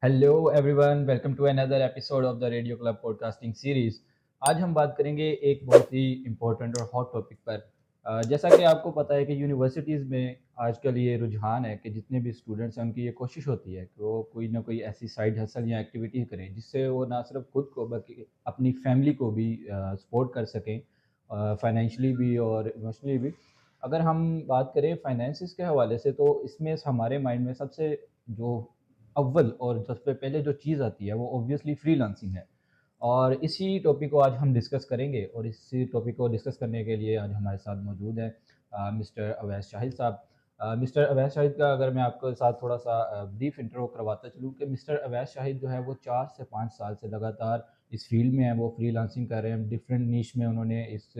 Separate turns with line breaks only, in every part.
Hello everyone, welcome to another episode of the radio club podcasting series. आज हम बात करेंगे एक बहुत ही इम्पोर्टेंट और हॉट टॉपिक पर। जैसा कि आपको पता है कि यूनिवर्सिटीज़ में आजकल ये रुझान है कि जितने भी स्टूडेंट्स हैं उनकी ये कोशिश होती है कि वो कोई ना कोई ऐसी साइड हसल या एक्टिविटी करें जिससे वो ना सिर्फ खुद को बल्कि अपनी फैमिली को भी सपोर्ट कर सकें, फाइनेंशियली भी और इमोशनली भी। अगर हम बात करें फाइनेंसिस के हवाले से तो इसमें हमारे माइंड में सबसे जो अव्वल और सबसे पहले जो चीज़ आती है वो ऑब्वियसली फ्रीलांसिंग है। और इसी टॉपिक को आज हम डिस्कस करेंगे और इसी टॉपिक को डिस्कस करने के लिए आज हमारे साथ मौजूद हैं मिस्टर अवैस शाहिद साहब। मिस्टर अवैस शाहिद का अगर मैं आपके साथ थोड़ा सा ब्रीफ इंट्रो करवाता चलूँ कि मिस्टर अवैस शाहिद जो है वो 4 से 5 साल से लगातार इस फील्ड में है, वो फ्रीलांसिंग कर रहे हैं। डिफरेंट नीश में उन्होंने इस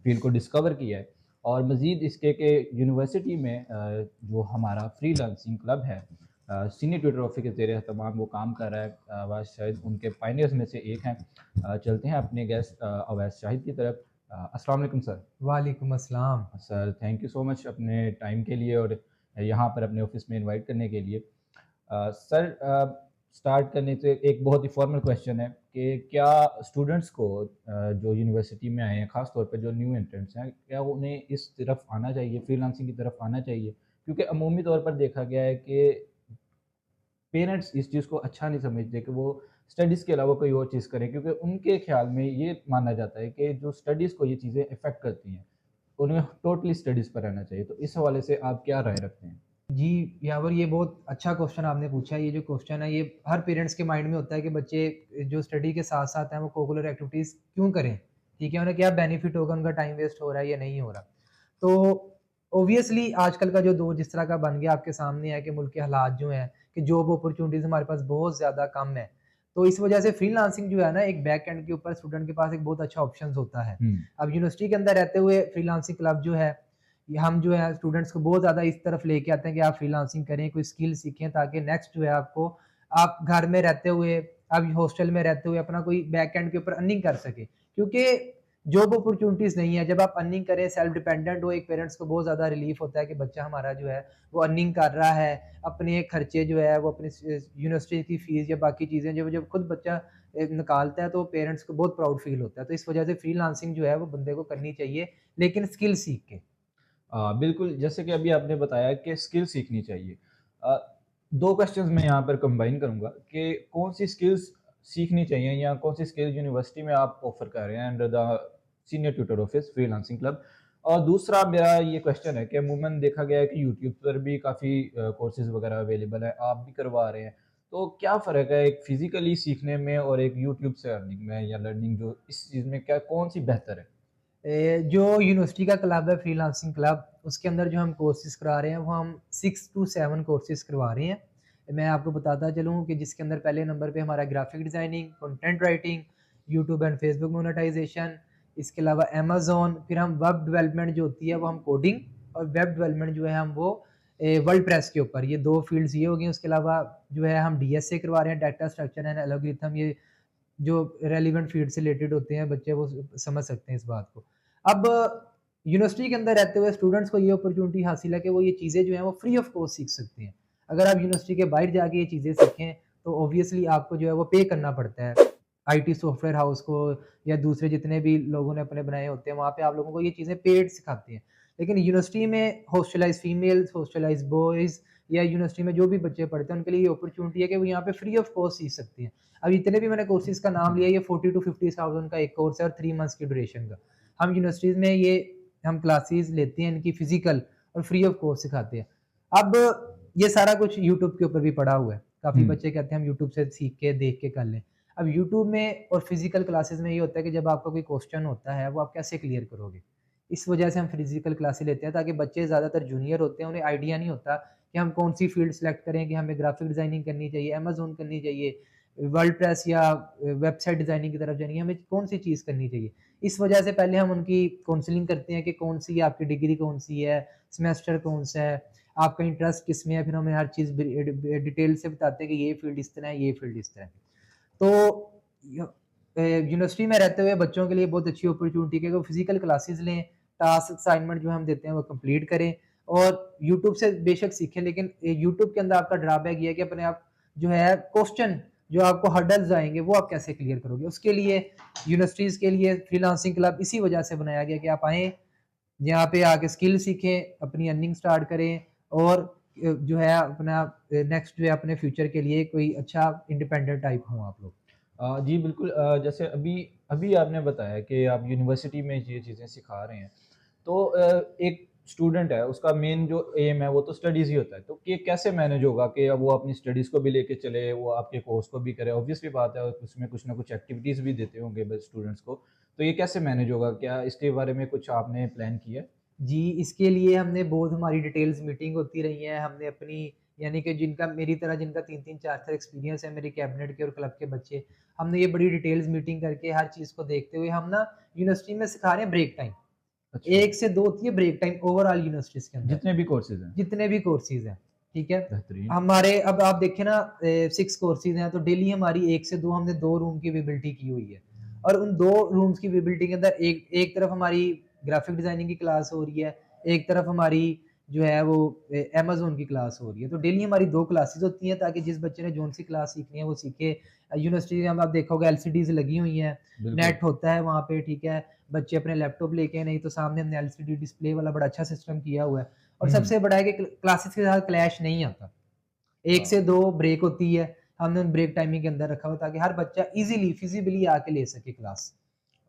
फील्ड को डिस्कवर किया है और मज़ीद इसके के यूनिवर्सिटी में जो हमारा फ्रीलांसिंग क्लब है, सीनियर ट्यूटर ऑफिस के ज़ेर एहतमाम वो काम कर रहा है। अवैस शाहिद उनके पायनियर्स में से एक हैं। चलते हैं अपने गेस्ट अवैस शाहिद की तरफ। अस्सलाम वालेकुम सर।
वालेकुम अस्सलाम।
Sir thank you so much अपने टाइम के लिए और यहाँ पर अपने ऑफिस में इनवाइट करने के लिए। सर, स्टार्ट करने से एक बहुत ही फॉर्मल क्वेश्चन है कि क्या स्टूडेंट्स को जो यूनिवर्सिटी में आए हैं, ख़ास तौर पे जो न्यू एंट्रेंट्स हैं, क्या उन्हें इस तरफ आना चाहिए, फ्रीलांसिंग की तरफ आना चाहिए? क्योंकि अमूमी तौर पर देखा गया है कि पेरेंट्स इस चीज़ को अच्छा नहीं समझते कि वो स्टडीज़ के अलावा कोई और चीज़ करें, क्योंकि उनके ख़्याल में ये माना जाता है कि जो स्टडीज़ को ये चीज़ें इफ़ेक्ट करती हैं, उन्हें टोटली स्टडीज़ पर रहना चाहिए। तो इस हवाले से आप क्या राय रखते हैं?
जी, यावर ये बहुत अच्छा क्वेश्चन आपने पूछा है। ये जो क्वेश्चन है ये हर पेरेंट्स के माइंड में होता है कि बच्चे जो स्टडी के साथ-साथ हैं वो कोकुलर एक्टिविटीज़ क्यों करें? ठीक है, उन्हें क्या बेनिफिट होगा, उनका टाइम वेस्ट हो रहा है या नहीं हो रहा? तो ऑब्वियसली आजकल का जो दौर जिस तरह का बन गया आपके सामने है कि मुल्क के हालात जो हैं कि जॉब अपॉर्च्युनिटीज़ हमारे पास बहुत ज़्यादा कम है। तो इस वजह से फ्रीलांसिंग जो है ना एक बैक एंड के ऊपर स्टूडेंट के पास एक बहुत अच्छा ऑप्शंस होता है।
हुँ।
अब यूनिवर्सिटी के अंदर रहते हुए फ्रीलांसिंग क्लब जो है ये हम जो है स्टूडेंट्स को बहुत ज़्यादा इस तरफ लेके आते हैं कि आप फ्रीलांसिंग करें, कोई स्किल सीखें ताकि नेक्स्ट जो है आपको आप घर में रहते हुए, आप हॉस्टल में रहते हुए अपना कोई बैक एंड के ऊपर अर्निंग कर सकें। क्योंकि जॉब अपॉर्च्युनिटीज़ नहीं है, जब आप अर्निंग करें, सेल्फ डिपेंडेंट हो, एक पेरेंट्स को बहुत ज़्यादा रिलीफ़ होता है कि बच्चा हमारा जो है वो अर्निंग कर रहा है, अपने खर्चे जो है वो अपनी यूनिवर्सिटी की फ़ीस या बाकी चीज़ें जब जब खुद बच्चा निकालता है तो पेरेंट्स को बहुत प्राउड फ़ील होता है। तो इस वजह से फ्रीलांसिंग जो है वो बंदे को करनी चाहिए, लेकिन स्किल सीख के।
बिल्कुल, जैसे कि अभी आपने बताया कि स्किल सीखनी चाहिए। अ, 2 क्वेश्चन्स मैं यहाँ पर कंबाइन करूँगा कि कौन-सी स्किल्स सीखनी चाहिए या कौन-सी स्किल्स यूनिवर्सिटी में आप ऑफ़र कर रहे हैं under the senior tutor office freelancing club? और दूसरा मेरा ये क्वेश्चन है कि अमूमन देखा गया है कि यूट्यूब पर भी काफ़ी कोर्सेज़ वगैरह अवेलेबल हैं, आप भी करवा रहे हैं। तो क्या फ़र्क है एक फ़िज़िकली सीखने में और एक यूट्यूब से अर्निंग में या लर्निंग जो इस चीज़ में क्या कौन-सी बेहतर है?
जो यूनिवर्सिटी का क्लब है फ्रीलांसिंग क्लब, उसके अंदर जो हम कोर्सेज़ करा रहे हैं, वो हम 6 टू 7 कोर्सेज़ करवा रहे हैं। मैं आपको बताता चलूँ कि जिसके अंदर पहले नंबर पे हमारा graphic designing, content writing, YouTube and Facebook monetisation, इसके अलावा अमेज़न, फिर हम वेब डेवलपमेंट जो होती है वो हम कोडिंग और वेब डेवलपमेंट जो है हम वो वर्डप्रेस के ऊपर, ये 2 फ़ील्ड्स ये हो गई। उसके अलावा जो है हम डीएसए करवा रहे हैं, डाटा स्ट्रक्चर एंड एल्गोरिथम, ये जो रेलेवेंट फ़ील्ड से रिलेटेड होते हैं, बच्चे वो समझ सकते हैं इस बात को। अब यूनिवर्सिटी के अंदर रहते हुए स्टूडेंट्स को ये अपॉर्च्युनिटी हासिल है कि वो ये चीज़ें जो हैं वो फ्री ऑफ कॉस्ट सीख सकते हैं। अगर आप यूनिवर्सिटी के बाहर जाके ये चीज़ें सीखें, तो ऑब्वियसली आपको जो है वो पे करना पड़ता है। आईटी सॉफ्टवेयर हाउस को या दूसरे जितने भी लोगों ने अपने बनाए होते हैं, वहाँ पे आप लोगों को ये चीज़ें पेड सिखाते हैं। लेकिन यूनिवर्सिटी में हॉस्टलाइज़्ड फीमेल्स, हॉस्टलाइज़्ड बॉयज़ या यूनिवर्सिटी में जो भी बच्चे पढ़ते हैं, उनके लिए ये अपॉर्च्युनिटी है कि वो यहाँ पे फ्री ऑफ कॉस्ट सीख सकते हैं। अब इतने भी मैंने कोर्सेज़ का नाम लिया, ये 40 टू 50,000 का एक कोर्स है और 3 मंथ्स की ड्यूरेशन का। हम यूनिवर्सिटीज़ में ये हम क्लासेस लेते हैं इनकी फिज़िकल और फ्री ऑफ कॉस्ट सिखाते हैं। अब ये सारा कुछ यूट्यूब के ऊपर भी पड़ा हुआ है। काफ़ी
हुँ।
बच्चे कहते हैं हम यूट्यूब से सीख के, देख के कर लें। अब यूट्यूब में और फिज़िकल क्लासेस में ये होता है कि जब आपका कोई क्वेश्चन होता है, वो आप कैसे क्लियर करोगे? इस वजह से हम फिज़िकल क्लासेस लेते हैं ताकि बच्चे ज़्यादातर जूनियर होते हैं, उन्हें आइडिया नहीं होता कि हम कौन-सी फ़ील्ड सेलेक्ट करें, कि हमें ग्राफ़िक डिज़ाइनिंग करनी चाहिए, अमेज़न करनी चाहिए, वर्डप्रेस या वेबसाइट डिज़ाइनिंग की तरफ जानी है, हमें कौन-सी चीज़ करनी चाहिए। इस वजह से पहले हम उनकी काउंसलिंग करते हैं कि कौन-सी आपकी डिग्री कौन-सी है, सेमेस्टर कौन-सा है, आपका इंटरेस्ट किसमें है, फिर हमें हर चीज़ डिटेल से बताते हैं कि ये फ़ील्ड इस तरह है, ये फ़ील्ड इस तरह है। तो यूनिवर्सिटी में रहते हुए बच्चों के लिए बहुत अच्छी अपॉर्च्युनिटी है कि वो फिज़िकल क्लासेस लें, टास्क असाइनमेंट जो हम देते हैं वो कंप्लीट करें और यूट्यूब से बेशक सीखें, लेकिन यूट्यूब के अंदर आपका ड्रॉबैक ये है कि अपने आप जो है क्वेश्चन, जो आपको हर्डल्स आएँगे वो आप कैसे क्लियर करोगे? उसके लिए यूनिवर्सिटीज़ के लिए फ्रीलांसिंग क्लब इसी वजह से बनाया गया कि आप आएँ, यहाँ पे आके स्किल सीखें, अपनी अर्निंग स्टार्ट करें और जो है अपना नेक्स्ट जो है अपने फ्यूचर के लिए कोई अच्छा इंडिपेंडेंट टाइप हों आप लोग।
जी बिल्कुल, जैसे अभी अभी आपने बताया कि आप यूनिवर्सिटी में ये चीज़ें सिखा रहे हैं। तो एक स्टूडेंट है, उसका मेन जो एम है वो तो स्टडीज़ ही होता है। तो ये कैसे मैनेज होगा कि अब वो अपनी स्टडीज़ को भी लेके चले, वो आपके कोर्स को भी करे? ऑब्वियसली बात है, उसमें कुछ ना कुछ एक्टिविटीज़ भी देते होंगे बस स्टूडेंट्स को। तो ये कैसे मैनेज होगा? क्या इसके बारे में कुछ आपने प्लान किया है?
जी, इसके लिए हमने बहुत हमारी डिटेल्स मीटिंग होती रही हैं। हमने अपनी यानी कि जिनका मेरी तरह जिनका 3-3 4-4 एक्सपीरियंस है मेरे कैबिनेट के और क्लब के बच्चे, हमने ये बड़ी डिटेल्स मीटिंग करके हर चीज़ को देखते हुए हम ना यूनिवर्सिटी में सिखा रहे हैं ब्रेक टाइम।
अच्छा,
1 से 2 होती है ब्रेक टाइम ओवरऑल यूनिवर्सिटीज़ के अंदर,
जितने भी कोर्सेज़ हैं।
जितने भी कोर्सेज़ हैं, ठीक है?
बेहतरीन।
हमारे अब आप देखें ना 6 कोर्सेज़ हैं तो डेली हमारी 1 से 2 हमने 2 रूम की अवेलेबिलिटी की हुई है। और उन 2 रूम्स की अवेलेबिलिटी के अंदर एक एक तरफ हमारी ग्राफिक डिज़ाइनिंग की क्लास हो रही है, एक तरफ हमारी जो है वो अमेज़न की क्लास हो रही है। तो डेली हमारी 2 क्लासेस होती हैं ताकि जिस बच्चे ने जो-सी क्लास सीखनी है वो सीखे। यूनिवर्सिटी में आप देखा होगा एलसीडीज़ लगी हुई हैं,
बिल्कुल।
नेट होता है वहाँ पे, ठीक है? बच्चे अपने लैपटॉप लेके नहीं तो सामने हमने एलसीडी डिस्प्ले वाला बड़ा अच्छा सिस्टम किया हुआ है। और
हुँ, हुँ।
सबसे बड़ा है कि क्लासेस के साथ क्लैश नहीं आता। 1
हाँ।
से 2 ब्रेक होती है, हमने उन ब्रेक टाइमिंग के अंदर रखा हुआ ताकि हर बच्चा ईज़िली फिज़िबली आके ले सके क्लास।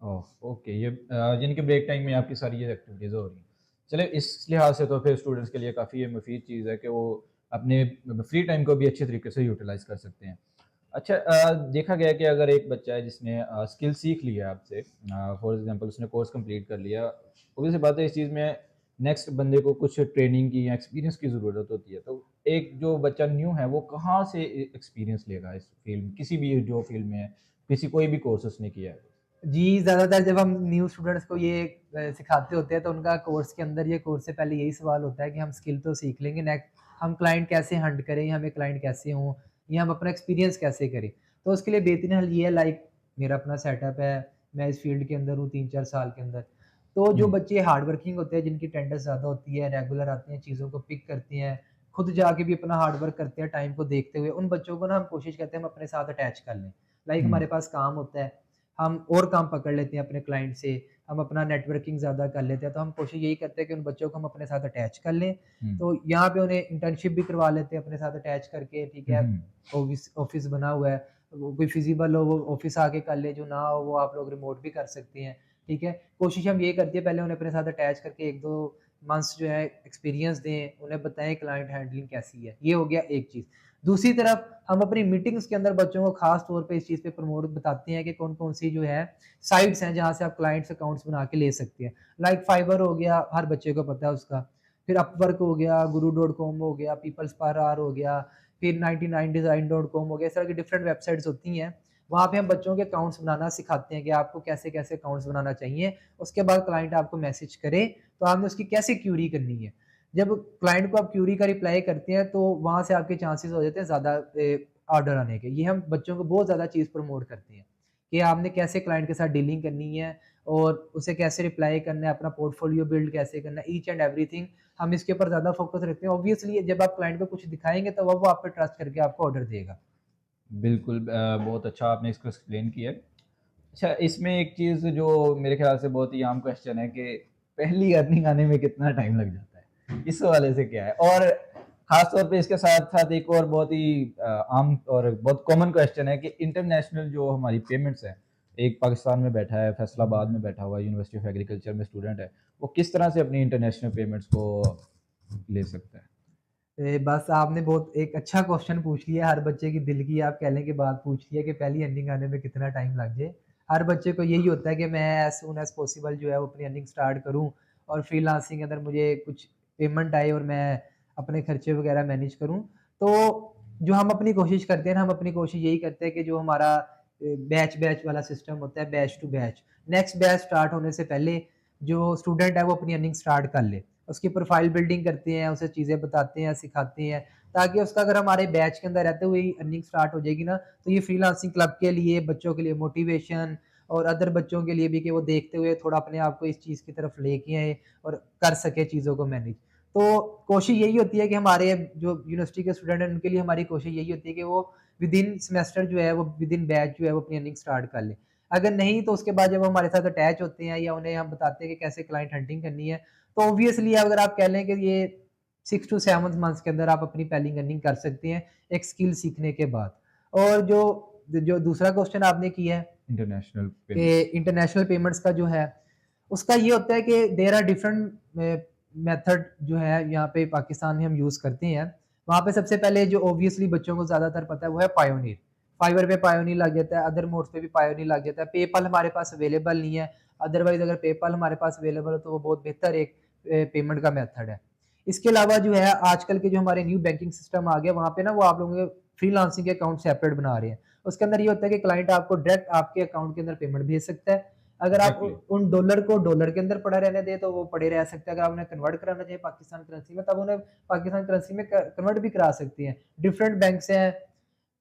ओह! ओके, ये यानी कि ब्रेक टाइम में आपकी सारी ये एक्टिविटीज़ हो रही हैं। चलिए, इस लिहाज से तो फिर स्टूडेंट्स के लिए काफ़ी ये मुफ़ीद चीज़ है कि वो अपने फ्री टाइम को भी अच्छे तरीके से यूटिलाइज़ कर सकते हैं। अच्छा, देखा गया है कि अगर एक बच्चा है जिसने स्किल सीख लिया है आपसे, फॉर एग्ज़ाम्पल उसने कोर्स कंप्लीट कर लिया, ऑब्वियस सी बात है इस चीज़ में नेक्स्ट बंदे को कुछ ट्रेनिंग की या एक्सपीरियंस की ज़रूरत होती है। तो एक जो बच्चा न्यू है वो कहाँ से एक्सपीरियंस लेगा इस फ़ील्ड में? किसी भी जो फ़ील्ड में है, किसी कोई भी कोर्स उसने किया है?
जी, ज़्यादातर जब हम न्यू स्टूडेंट्स को ये सिखाते होते हैं तो उनका कोर्स के अंदर ये कोर्स से पहले यही सवाल होता है कि हम स्किल तो सीख लेंगे, नेक्स्ट हम क्लाइंट कैसे हंट करें, हमें क्लाइंट कैसे हों या हम अपना एक्सपीरियंस कैसे करें। तो उसके लिए बेहतरीन हल ये है, लाइक मेरा अपना सेटअप है, मैं इस फील्ड के अंदर हूँ 3-4 साल के अंदर। तो जो
हुँ।
बच्चे हार्ड वर्किंग होते हैं, जिनकी अटेंडेंस ज़्यादा होती है, रेगुलर आते हैं, चीज़ों को पिक करते हैं, खुद जाके भी अपना हार्ड वर्क करते हैं टाइम को देखते हुए, उन बच्चों को ना हम कोशिश करते हैं हम अपने साथ अटैच कर लें। लाइक
हुँ,
हमारे पास काम होता है, हम और काम पकड़ लेते हैं अपने क्लाइंट से, हम अपना नेटवर्किंग ज़्यादा कर लेते हैं, तो हम कोशिश यही करते हैं कि उन बच्चों को हम अपने साथ अटैच कर लें।
हुँ,
तो यहाँ पे उन्हें इंटर्नशिप भी करवा लेते हैं अपने साथ अटैच करके, ठीक
हुँ,
है?
हुँ,
ऑफ़िस ऑफ़िस बना हुआ है, वो कोई फिज़िबल हो वो ऑफ़िस आके कर ले, जो ना हो वो आप लोग रिमोट भी कर सकते हैं, ठीक है? कोशिश हम ये करते हैं पहले उन्हें अपने साथ अटैच करके 1-2 मंथ्स जो है एक्सपीरियंस दें, उन्हें बताएँ क्लाइंट हैंडलिंग कैसी है, ये हो गया एक चीज़। दूसरी तरफ हम अपनी मीटिंग्स के अंदर बच्चों को खास तौर पे इस चीज़ पे प्रमोट बताते हैं कि कौन-कौन सी जो है साइट्स हैं जहाँ से आप क्लाइंट्स अकाउंट्स बना के ले सकते हैं। लाइक फाइवर हो गया, हर बच्चे को पता है उसका। फिर अपवर्क हो गया, गुरु डॉट कॉम हो गया, पीपल्स पर आवर हो गया, फिर 99design.com हो गया, इस तरह की डिफरेंट वेबसाइट्स होती हैं। वहाँ पे हम बच्चों के अकाउंट्स बनाना सिखाते हैं कि आपको कैसे-कैसे अकाउंट्स बनाना चाहिए। उसके बाद क्लाइंट आपको मैसेज करे, तो आपने उसकी कैसे क्यूरी करनी है। जब क्लाइंट को आप क्यूरी का रिप्लाई करते हैं, तो वहाँ से आपके चांसेस हो जाते हैं ज़्यादा ऑर्डर आने के। ये हम बच्चों को बहुत ज़्यादा चीज़ प्रमोट करते हैं कि आपने कैसे क्लाइंट के साथ डीलिंग करनी है और उसे कैसे रिप्लाई करना है, अपना पोर्टफोलियो बिल्ड कैसे करना है, ईच एंड एवरीथिंग हम इसके ऊपर ज़्यादा फोकस रखते हैं। ऑब्वियसली जब आप क्लाइंट को कुछ दिखाएँगे, तो वो आप पे ट्रस्ट करके आपको ऑर्डर देगा।
बिल्कुल, बहुत अच्छा आपने इसको एक्सप्लेन किया। अच्छा, इसमें एक चीज़ जो मेरे ख़्याल से बहुत ही आम क्वेश्चन है कि पहली अर्निंग आने में कितना टाइम लग जाता है? इस हवाले से क्या है? और ख़ास तौर पे इसके साथ-साथ एक और बहुत ही आम और बहुत कॉमन क्वेश्चन है कि इंटरनेशनल जो हमारी पेमेंट्स हैं, एक पाकिस्तान में बैठा है, फैसलाबाद में बैठा हुआ है, यूनिवर्सिटी ऑफ एग्रीकल्चर में स्टूडेंट है, वो किस तरह से अपनी इंटरनेशनल पेमेंट्स को ले सकता है?
बस आपने बहुत एक अच्छा क्वेश्चन पूछ लिया, हर बच्चे की दिल की आप कह लें कि बात पूछ ली है कि पहली अर्निंग आने में कितना टाइम लग जाए। हर बच्चे को यही होता है कि मैं एज़ सून एज़ पॉसिबल जो है वो अपनी अर्निंग स्टार्ट करूँ और फ्रीलांसिंग के अंदर मुझे कुछ पेमेंट आए और मैं अपने खर्चे वगैरह मैनेज करूँ। तो जो हम अपनी कोशिश करते हैं ना, हम अपनी कोशिश यही करते हैं कि जो हमारा बैच-बैच वाला सिस्टम होता है, batch to batch, next batch start होने से पहले जो स्टूडेंट है वो अपनी अर्निंग स्टार्ट कर ले। उसकी प्रोफाइल बिल्डिंग करते हैं, उसे चीज़ें बताते हैं, सिखाते हैं, ताकि उसका अगर हमारे बैच के अंदर रहते हुए ही अर्निंग स्टार्ट हो जाएगी ना, तो ये फ्रीलांसिंग क्लब के लिए, बच्चों के लिए मोटिवेशन और अदर बच्चों के लिए भी कि वो देखते हुए थोड़ा अपने आप को इस चीज़ की तरफ लेके आएँ और कर सके चीज़ों को मैनेज। तो कोशिश यही होती है कि हमारे जो यूनिवर्सिटी के स्टूडेंट हैं उनके लिए हमारी कोशिश यही होती है कि वो विद इन सेमेस्टर जो है वो विद इन बैच जो है वो अपनी अर्निंग स्टार्ट कर लें। अगर नहीं तो उसके बाद जब वो हमारे साथ अटैच होते हैं या उन्हें हम बताते हैं कि कैसे क्लाइंट हंटिंग करनी है, तो ऑब्वियसली अगर आप कह लें कि ये 6 टू 7 मंथ्स के अंदर आप अपनी पहली अर्निंग कर सकते हैं, एक स्किल सीखने के बाद। और जो जो दूसरा क्वेश्चन आपने किया है
इंटरनेशनल
कि
पेमेंट्स।
इंटरनेशनल पेमेंट्स का जो है, उसका ये होता है कि देयर आर डिफरेंट मेथड जो है यहाँ पे पाकिस्तान में हम यूज़ करते हैं। वहाँ पे सबसे पहले जो ऑब्वियसली बच्चों को ज़्यादातर पता है वो है पायोनियर। फाइवर पे पायोनियर लग जाता है, अदर मोड्स पे भी पायोनियर लग जाता है। पेपल हमारे पास अवेलेबल नहीं है, अदरवाइज़ अगर पेपल हमारे पास अवेलेबल हो तो वो बहुत बेहतर एक पेमेंट का मेथड है। इसके अलावा जो है आजकल के जो हमारे न्यू बैंकिंग सिस्टम आ गया वहाँ पे ना वो आप लोगों के फ्रीलांसिंग के अकाउंट सेपरेट बना रहे हैं। उसके अंदर ये होता है कि क्लाइंट आपको डायरेक्ट आपके अकाउंट के अंदर पेमेंट भेज सकता है। अगर आप
एग्जैक्टली।
उन डॉलर को डॉलर के अंदर पड़ा रहने दें तो वो पड़े रह सकते हैं। अगर आप उन्हें कन्वर्ट कराना चाहें पाकिस्तान करेंसी में तब उन्हें पाकिस्तान करेंसी में कन्वर्ट भी करा सकती हैं। डिफरेंट बैंक्स हैं,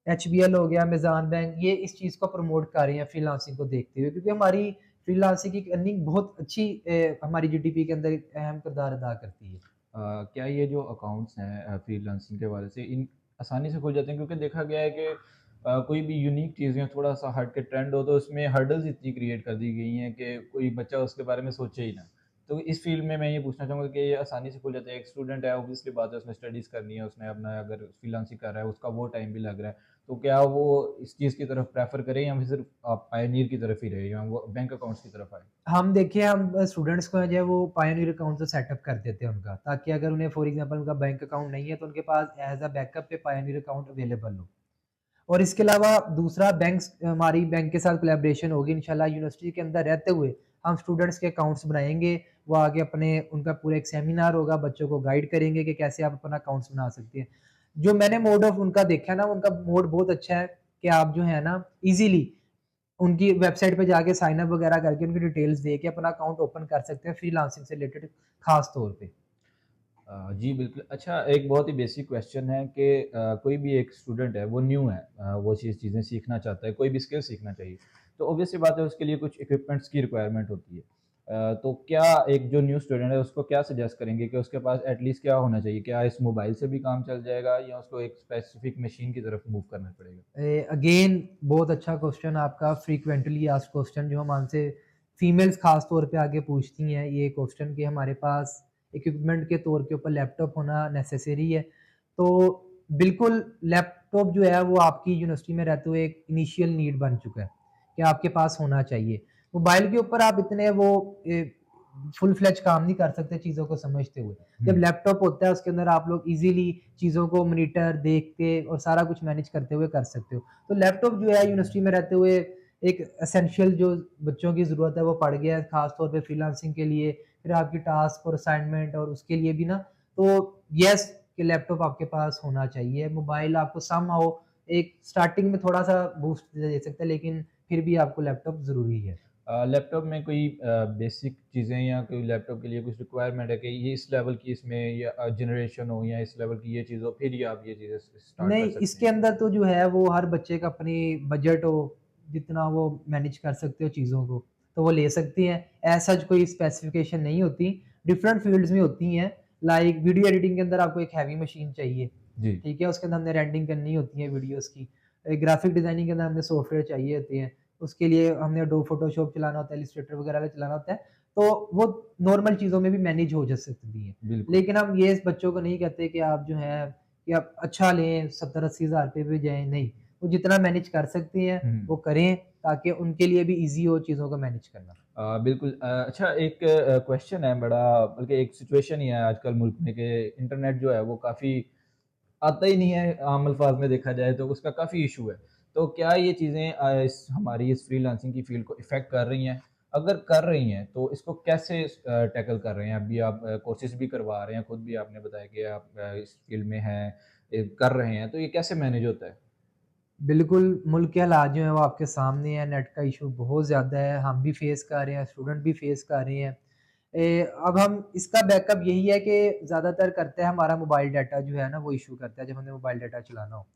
एचबीएल हो गया, अमेज़न बैंक, ये इस चीज़ को प्रमोट कर रही हैं फ्रीलांसिंग को देखते हुए क्योंकि हमारी फ्रीलांसिंग की अर्निंग बहुत अच्छी हमारी जीडीपी के अंदर अहम किरदार अदा करती है।
क्या ये जो अकाउंट्स हैं फ्रीलांसिंग के हवाले से इन आसानी से खुल जाते हैं? क्योंकि देखा गया है कि कोई भी यूनिक चीज़ें थोड़ा सा हट के ट्रेंड हो तो उसमें हर्डल्स इतनी क्रिएट कर दी गई हैं कि कोई बच्चा उसके बारे में सोचे ही ना। तो इस फील्ड में मैं ये पूछना चाहूँगा कि ये आसानी से खुल जाता है। एक स्टूडेंट है, ऑब्वियसली बात है, उसने स्टडीज़ करनी है, उसने अपना अगर फ्रीलांसिंग कर रहा है उसका वो टाइम भी लग रहा है, तो क्या वो इस चीज़ की तरफ प्रेफर करें या फिर सिर्फ पायनियर की तरफ ही रहे या वो बैंक अकाउंट्स की तरफ आए?
हम देखिए हम स्टूडेंट्स को जो है वो पायोनियर अकाउंट तो सेटअप कर देते हैं उनका, ताकि अगर उन्हें फॉर एग्जांपल उनका बैंक अकाउंट नहीं है तो उनके पास एज़ अ बैकअप पे पायोनियर अकाउंट अवेलेबल हो। और इसके अलावा दूसरा बैंक्स हमारी बैंक के साथ कोलैबोरेशन होगी इंशाल्लाह यूनिवर्सिटी के अंदर रहते हुए हम स्टूडेंट्स के अकाउंट्स बनाएँगे। वो आगे अपने उनका पूरा एक सेमिनार होगा, बच्चों को गाइड करेंगे कि कैसे आप अपना अकाउंट्स बना सकते हैं। जो मैंने मोड ऑफ उनका देखा है ना, उनका मोड बहुत अच्छा है कि आप जो है ना ईज़िली उनकी वेबसाइट पे जाके साइन अप वगैरह करके उनकी डिटेल्स दे के अपना अकाउंट ओपन कर सकते हैं फ्रीलांसिंग से रिलेटेड खास तौर पे।
जी, बिल्कुल। अच्छा, एक बहुत ही बेसिक क्वेश्चन है कि कोई भी एक स्टूडेंट है, वो न्यू है, वो चीज़ें सीखना चाहता है, कोई भी स्किल सीखना चाहिए। तो ऑब्वियस सी बात है उसके लिए कुछ इक्विपमेंट्स की रिक्वायरमेंट होती है। तो क्या एक जो न्यू स्टूडेंट है उसको क्या सजेस्ट करेंगे कि उसके पास एटलीस्ट क्या होना चाहिए? क्या इस मोबाइल से भी काम चल जाएगा या उसको एक स्पेसिफिक मशीन की तरफ मूव करना पड़ेगा?
अगेन बहुत अच्छा क्वेश्चन आपका, फ्रीक्वेंटली आस्क्ड क्वेश्चन जो हम हमसे फीमेल्स खास तौर पे आगे पूछती हैं ये क्वेश्चन कि हमारे पास इक्विपमेंट के तौर के ऊपर लैपटॉप होना नेसेसरी है। तो बिल्कुल लैपटॉप जो है वो आपकी यूनिवर्सिटी में रहते हुए एक इनिशियल नीड बन चुका है कि आपके पास होना चाहिए। मोबाइल के ऊपर आप इतने वो फुल फ्लेज काम नहीं कर सकते चीज़ों को समझते हुए। जब
हुँ।
लैपटॉप होता है उसके अंदर आप लोग ईज़िली चीज़ों को मॉनिटर, देख के और सारा कुछ मैनेज करते हुए कर सकते हो। तो लैपटॉप जो है यूनिवर्सिटी में रहते हुए एक एसेंशियल जो बच्चों की ज़रूरत है वो पड़ गया है, ख़ास तौर पे फ्रीलांसिंग के लिए, फिर आपकी टास्क और असाइनमेंट और उसके लिए भी ना, तो येस कि लैपटॉप आपके पास होना चाहिए। मोबाइल आपको समहाउ एक स्टार्टिंग में थोड़ा-सा बूस्ट दे सकता है, लेकिन फिर भी आपको लैपटॉप ज़रूरी है।
लैपटॉप में कोई बेसिक चीज़ें या कोई लैपटॉप के लिए कुछ रिक्वायरमेंट है कि ये इस लेवल की इसमें या जनरेशन हो या इस लेवल की ये चीज़ हो, फिर ही आप ये चीज़ें स्टार्ट कर
नहीं,
सकते
इसके
हैं?
अंदर तो जो है वो हर बच्चे का अपनी बजट हो, जितना वो मैनेज कर सकते हो चीज़ों को, तो वो ले सकते हैं। ऐज़ सच कोई स्पेसिफ़िकेशन नहीं होती, डिफरेंट फ़ील्ड्स में होती हैं। लाइक वीडियो एडिटिंग के अंदर आपको एक हैवी मशीन चाहिए,
जी।
ठीक है? उसके अंदर हमने रेंडरिंग करनी होती है वीडियोज़ की। ग्राफ़िक डिज़ाइनिंग के अंदर हमें सॉफ्टवेयर चाहिए होते हैं, उसके लिए हमने एडोब फ़ोटोशॉप चलाना होता है, इलस्ट्रेटर वगैरह भी चलाना होता है, तो वो नॉर्मल चीज़ों में भी मैनेज हो जा सकती हैं।
बिल्कुल।
लेकिन हम ये बच्चों को नहीं कहते कि आप जो है कि आप अच्छा लें 70-80 हज़ार पे भी जाएँ, नहीं। वो जितना मैनेज कर सकती हैं,
हुँ।
वो करें ताकि उनके लिए भी ईज़ी हो चीज़ों को मैनेज करना।
बिल्कुल। अच्छा, एक क्वेश्चन है बड़ा, बल्कि एक सिचुएशन ही है आजकल मुल्क में कि इंटरनेट जो है वो काफ़ी आता ही नहीं है, आम अल्फाज में देखा जाए तो उसका काफ़ी इशू है। तो क्या ये चीज़ें इस हमारी इस फ्रीलांसिंग की फ़ील्ड को इफ़ेक्ट कर रही हैं? अगर कर रही हैं तो इसको कैसे टैकल कर रहे हैं? अभी आप कोर्सेज़ भी करवा रहे हैं, खुद भी आपने बताया कि आप इस फ़ील्ड में हैं, कर रहे हैं, तो ये कैसे मैनेज होता है?
बिल्कुल, मुल्क के हालात जो हैं वो आपके सामने हैं, नेट का इशू बहुत ज़्यादा है, हम भी फेस कर रहे हैं, स्टूडेंट भी फेस कर रहे हैं। अब हम इसका बैकअप यही है कि ज़्यादातर करता है हमारा मोबाइल डाटा जो है ना वो इश्यू करता है जब हमने मोबाइल डाटा चलाना हो।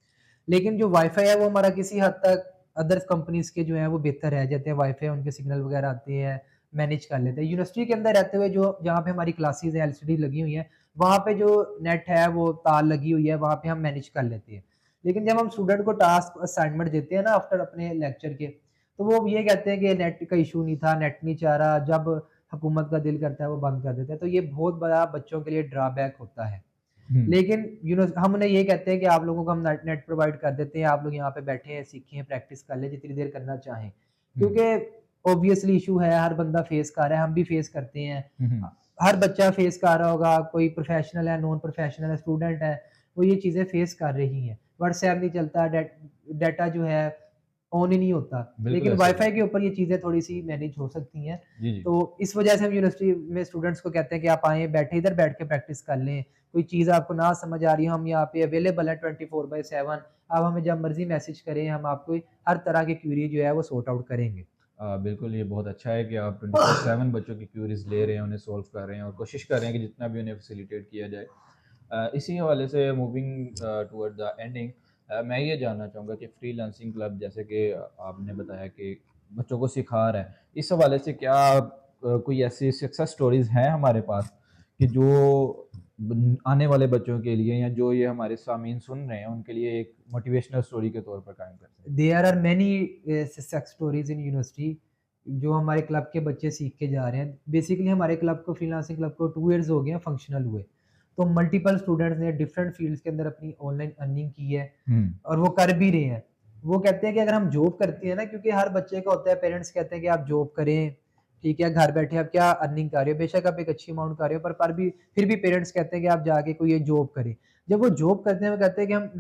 लेकिन जो वाईफ़ाई है वो हमारा किसी हद तक अदर्स कंपनीज़ के जो हैं वो बेहतर रह जाते हैं, वाईफ़ाई उनके सिग्नल वगैरह आते हैं, मैनेज कर लेते हैं। यूनिवर्सिटी के अंदर रहते हुए जो जहाँ पे हमारी क्लासेस है, एलसीडी लगी हुई हैं, वहाँ पे जो नेट है वो तार लगी हुई है, वहाँ पे हम मैनेज कर लेते हैं। लेकिन जब हम स्टूडेंट को टास्क असाइनमेंट देते हैं ना आफ्टर अपने लेक्चर के, तो वो ये कहते हैं कि नेट का इशू नहीं था, नेट नहीं चाह रहा, जब हुकूमत का दिल करता है वो बंद कर देते हैं। तो ये बहुत बड़ा बच्चों के लिए ड्रॉबैक होता है। लेकिन हम उन्हें ये कहते हैं कि आप लोगों को हम नेट नेट प्रोवाइड कर देते हैं, आप लोग यहाँ पे बैठे हैं, सीखें, प्रैक्टिस कर लें जितनी देर करना चाहें। क्योंकि ऑब्वियसली इशू है, हर बंदा फेस कर रहा है, हम भी फेस करते हैं। हर बच्चा फेस कर रहा होगा, कोई प्रोफेशनल है, नॉन प्रोफेशनल है, स्टूडेंट है, वो ये चीज़ें फेस कर रही हैं। व्हाट्सएप नहीं चलता, डाटा जो है ऑन ही नहीं होता, लेकिन वाईफाई के ऊपर ये चीज़ें थोड़ी-सी मैनेज हो सकती हैं। तो इस वजह से हम यूनिवर्सिटी में स्टूडेंट्स को कहते हैं कि आप आएँ, बैठे इधर बैठ के प्रैक्टिस कर लें। कोई चीज़ आपको ना समझ आ रही हो, हम यहाँ पे अवेलेबल हैं 24/7। आप हमें जब मर्ज़ी मैसेज करें, हम आपको हर तरह की क्वेरी जो है वो सॉर्ट आउट करेंगे।
बिल्कुल, ये बहुत अच्छा है कि आप 24/7 बच्चों की क्यूरीज़ ले रहे हैं, उन्हें सॉल्व कर रहे हैं और कोशिश कर रहे हैं कि जितना भी उन्हें फैसिलिटेट किया जाए। इसी हवाले से मूविंग टुवर्ड द एंडिंग, मैं ये जानना चाहूँगा कि फ्रीलांसिंग क्लब, जैसे कि आपने बताया कि बच्चों को सिखा रहा है, इस हवाले से क्या कोई ऐसी सक्सेस स्टोरीज़ हैं हमारे पास कि जो आने वाले बच्चों के लिए या जो ये हमारे सामीन सुन रहे हैं उनके लिए एक मोटिवेशनल स्टोरी के तौर पर कायम कर सकें?
There are many success stories in university जो हमारे क्लब के बच्चे सीख के जा रहे हैं। बेसिकली हमारे क्लब को, फ्रीलांसिंग क्लब को 2 इयर्स हो गए हैं फंक्शनल हुए। तो मल्टीपल स्टूडेंट्स ने डिफरेंट फील्ड्स के अंदर अपनी ऑनलाइन अर्निंग की है और वो कर भी रहे हैं। वो कहते हैं कि अगर हम जॉब करते हैं ना, क्योंकि हर बच्चे का होता है, पेरेंट्स कहते हैं कि आप जॉब करें, ठीक है, घर बैठे आप क्या अर्निंग कर रहे हो, बेशक आप एक अच्छी अमाउंट कर रहे हो, पर भी फिर भी पेरेंट्स कहते हैं कि आप जाके कोई ये जॉब करें। जब वो जॉब करते हैं, वो कहते हैं कि हम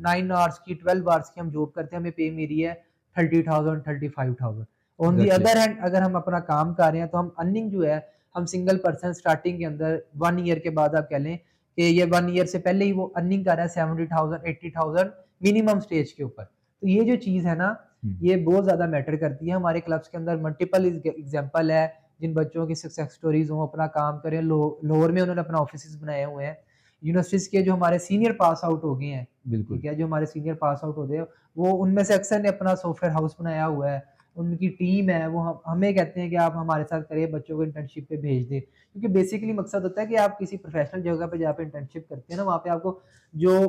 9 आवर्स की, 12 आवर्स की हम जॉब करते हैं, हमें पे मेरी है 30,000 35,000। ऑन दी अदर हैंड अगर हम अपना काम कर रहे हैं तो हम अर्निंग जो है, हम सिंगल पर्सन स्टार्टिंग के अंदर 1 ईयर के बाद आप कह लें कि ये 1 ईयर से पहले ही वो अर्निंग कर रहा है 70,000 80,000 मिनिमम स्टेज के ऊपर। तो ये जो चीज़ है ना, ये बहुत ज़्यादा मैटर करती है। हमारे क्लब्स के अंदर मल्टीपल एग्जांपल है जिन बच्चों की सक्सेस स्टोरीज हों, अपना काम करें, लाहौर में उन्होंने अपना ऑफिस बनाए हुए हैं। यूनिवर्सिटीज़ के जो हमारे सीनियर पास आउट हो गए हैं,
बिल्कुल।
ठीक है, जो हमारे सीनियर पास आउट होते हैं, वो उनमें से अक्सर ने अपना सॉफ्टवेयर हाउस बनाया हुआ है। उनकी टीम है, वो हमें कहते हैं कि आप हमारे साथ करिए, बच्चों को इंटर्नशिप पे भेज दें। क्योंकि बेसिकली मकसद होता है कि आप किसी प्रोफेशनल जगह पे जहाँ पे इंटर्नशिप करते हैं ना, वहाँ पे आपको जो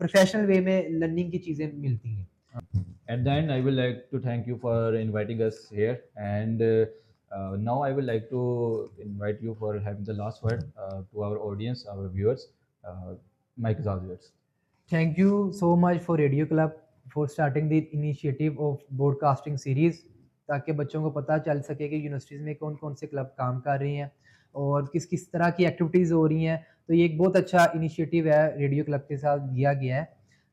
प्रोफेशनल वे में लर्निंग की चीज़ें मिलती हैं।
At the end, I would like to thank you for inviting us here, and now I would like to invite you for having the last word to our audience, our viewers. Mike is all yours.
Thank you so much for Radio Club for starting the initiative of broadcasting series, ताकि बच्चों को पता चल सके कि universities में कौन कौन से क्लब काम कर रहे हैं और किस किस तरह की एक्टिविटीज़ हो रही हैं। तो ये एक बहुत अच्छा इनिशिएटिव है, रेडियो क्लब के साथ दिया गया है।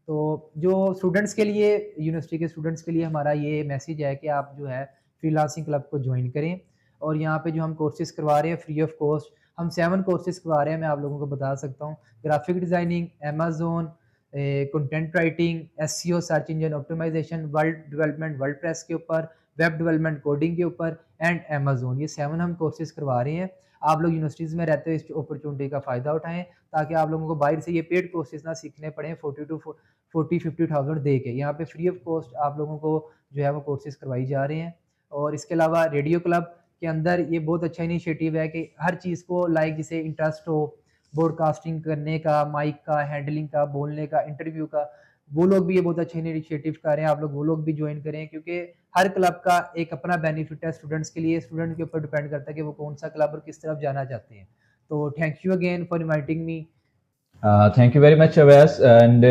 तो जो स्टूडेंट्स के लिए, यूनिवर्सिटी के स्टूडेंट्स के लिए हमारा ये मैसेज है कि आप जो है फ्रीलांसिंग क्लब को ज्वाइन करें। और यहाँ पे जो हम कोर्सेज़ करवा रहे हैं फ्री ऑफ कॉस्ट, हम 7 कोर्सेज़ करवा रहे हैं, मैं आप लोगों को बता सकता हूँ। Graphic designing, Amazon, content writing, SEO search engine optimisation, world development WordPress के ऊपर, वेब डेवलपमेंट कोडिंग के ऊपर एंड अमेज़न, ये 7 हम कोर्सेज़ करवा रहे हैं। आप लोग यूनिवर्सिटीज़ में रहते हो, इस अपॉर्चुनिटी का फ़ायदा उठाएँ, ताकि आप लोगों को बाहर से ये पेड कोर्सेज़ ना सीखने पड़ें 40-50,000 दे के। यहाँ पे फ्री ऑफ कॉस्ट आप लोगों को जो है वो कोर्सेज़ करवाई जा रहे हैं। और इसके अलावा रेडियो क्लब के अंदर ये बहुत अच्छा इनिशिएटिव है कि हर चीज़ को लाइक जिसे इंटरेस्ट हो, ब्रॉडकास्टिंग करने का, माइक का, हैंडलिंग का, बोलने का, इंटरव्यू का, वो लोग भी ये बहुत अच्छा इनिशिएटिव कर रहे हैं। आप लोग वो लोग भी ज्वाइन करें, क्योंकि हर क्लब का एक अपना बेनिफिट है स्टूडेंट्स के लिए। स्टूडेंट के ऊपर डिपेंड करता है कि वो कौन सा क्लब और किस तरफ जाना चाहते हैं। तो thank you again for inviting me.
Thank you very much Awais, and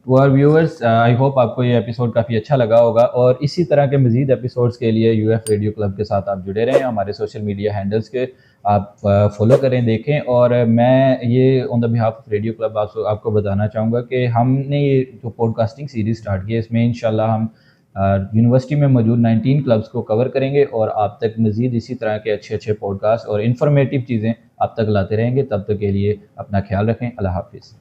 to our viewers, I hope आपको ये एपिसोड काफ़ी अच्छा लगा होगा। और इसी तरह के मज़ीद एपिसोड्स के लिए यूएफ रेडियो क्लब के साथ आप जुड़े रहें। हमारे सोशल मीडिया हैंडल्स के आप फॉलो करें, देखें। और मैं ये on the behalf of radio club आपको बताना चाहूँगा कि हमने ये जो पॉडकास्टिंग सीरीज़ स्टार्ट की है, इसमें इंशाल्लाह हम यूनिवर्सिटी में मौजूद 19 क्लब्स को कवर करेंगे और आप तक मज़ीद इसी तरह के अच्छे अच्छे पॉडकास्ट और इन्फॉर्मेटिव चीज़ें आप तक लाते रहेंगे। तब तक के लिए अपना ख्याल रखें। अल्लाह हाफिज़।